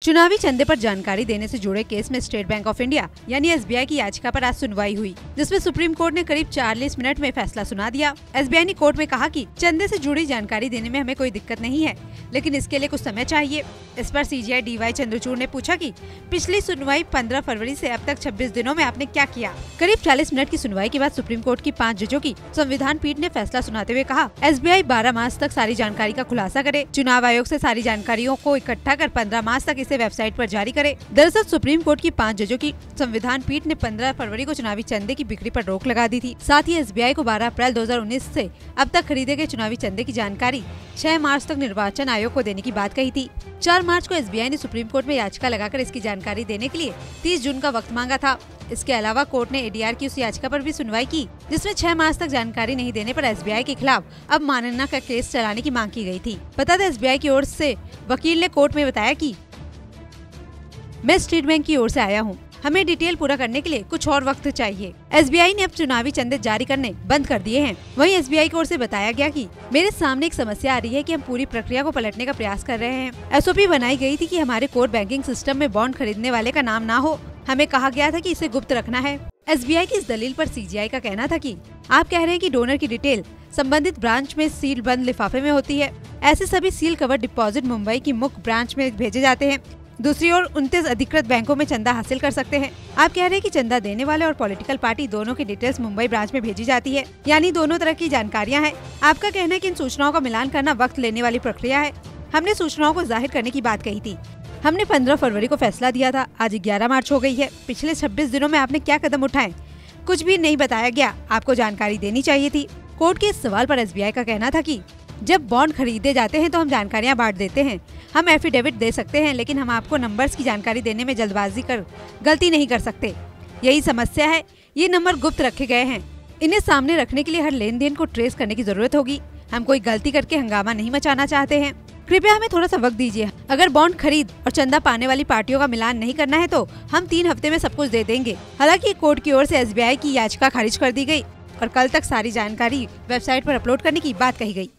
चुनावी चंदे पर जानकारी देने से जुड़े केस में स्टेट बैंक ऑफ इंडिया यानी एसबीआई की याचिका पर आज सुनवाई हुई, जिसमें सुप्रीम कोर्ट ने करीब 40 मिनट में फैसला सुना दिया। एसबीआई ने कोर्ट में कहा कि चंदे से जुड़ी जानकारी देने में हमें कोई दिक्कत नहीं है, लेकिन इसके लिए कुछ समय चाहिए। इस पर सीजीआई डीवाई चंद्रचूड़ ने पूछा कि पिछली सुनवाई 15 फरवरी से अब तक 26 दिनों में आपने क्या किया। करीब 40 मिनट की सुनवाई के बाद सुप्रीम कोर्ट की 5 जजों की संविधान पीठ ने फैसला सुनाते हुए कहा, एसबीआई 12 मार्च तक सारी जानकारी का खुलासा करे। चुनाव आयोग से सारी जानकारियों को इकट्ठा कर 15 मार्च तक इसे वेबसाइट पर जारी करे। दरअसल सुप्रीम कोर्ट की 5 जजों की संविधान पीठ ने 15 फरवरी को चुनावी चंदे की बिक्री पर रोक लगा दी थी। साथ ही एसबीआई को 12 अप्रैल 2019 से अब तक खरीदे गए चुनावी चंदे की जानकारी 6 मार्च तक निर्वाचन आयोग को देने की बात कही थी। 4 मार्च को एसबीआई ने सुप्रीम कोर्ट में याचिका लगाकर इसकी जानकारी देने के लिए 30 जून का वक्त मांगा था। इसके अलावा कोर्ट ने एडीआर की उस याचिका पर भी सुनवाई की, जिसमें 6 मार्च तक जानकारी नहीं देने पर एसबीआई के खिलाफ अवमानना का केस चलाने की मांग की गई थी। बता दें, एसबीआई की ओर से वकील ने कोर्ट में बताया कि मैं स्टेट बैंक की ओर से आया हूं, हमें डिटेल पूरा करने के लिए कुछ और वक्त चाहिए। एसबीआई ने अब चुनावी चंदे जारी करने बंद कर दिए हैं। वहीं एसबीआई की ओर से बताया गया कि मेरे सामने एक समस्या आ रही है कि हम पूरी प्रक्रिया को पलटने का प्रयास कर रहे हैं। एसओपी बनाई गई थी कि हमारे कोर बैंकिंग सिस्टम में बॉन्ड खरीदने वाले का नाम ना हो। हमें कहा गया था कि इसे गुप्त रखना है। एसबीआई की इस दलील पर सीजीआई का कहना था कि आप कह रहे हैं कि डोनर की डिटेल संबंधित ब्रांच में सील बंद लिफाफे में होती है। ऐसे सभी सील कवर डिपॉजिट मुंबई की मुख्य ब्रांच में भेजे जाते हैं। दूसरी ओर 29 अधिकृत बैंकों में चंदा हासिल कर सकते हैं। आप कह रहे हैं कि चंदा देने वाले और पॉलिटिकल पार्टी दोनों की डिटेल्स मुंबई ब्रांच में भेजी जाती है, यानी दोनों तरह की जानकारियां हैं। आपका कहना है कि इन सूचनाओं का मिलान करना वक्त लेने वाली प्रक्रिया है। हमने सूचनाओं को जाहिर करने की बात कही थी। हमने 15 फरवरी को फैसला दिया था। आज 11 मार्च हो गई है। पिछले 26 दिनों में आपने क्या कदम उठाए? कुछ भी नहीं बताया गया। आपको जानकारी देनी चाहिए थी। कोर्ट के इस सवाल पर एसबीआई का कहना था कि जब बॉन्ड खरीदे जाते हैं तो हम जानकारियां बांट देते हैं। हम एफिडेविट दे सकते हैं, लेकिन हम आपको नंबर्स की जानकारी देने में जल्दबाजी कर गलती नहीं कर सकते। यही समस्या है। ये नंबर गुप्त रखे गए हैं। इन्हें सामने रखने के लिए हर लेन देन को ट्रेस करने की जरूरत होगी। हम कोई गलती करके हंगामा नहीं मचाना चाहते हैं। कृपया हमें थोड़ा सा वक्त दीजिए। अगर बॉन्ड खरीद और चंदा पाने वाली पार्टियों का मिलान नहीं करना है तो हम 3 हफ्ते में सब कुछ दे देंगे। हालांकि कोर्ट की ओर से एसबीआई की याचिका खारिज कर दी गई और कल तक सारी जानकारी वेबसाइट पर अपलोड करने की बात कही गई।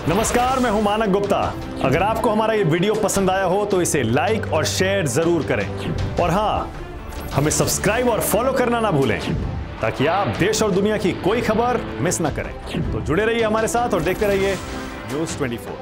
नमस्कार, मैं हूं मानक गुप्ता। अगर आपको हमारा ये वीडियो पसंद आया हो तो इसे लाइक और शेयर जरूर करें, और हाँ, हमें सब्सक्राइब और फॉलो करना ना भूलें ताकि आप देश और दुनिया की कोई खबर मिस ना करें। तो जुड़े रहिए हमारे साथ और देखते रहिए न्यूज़ 24।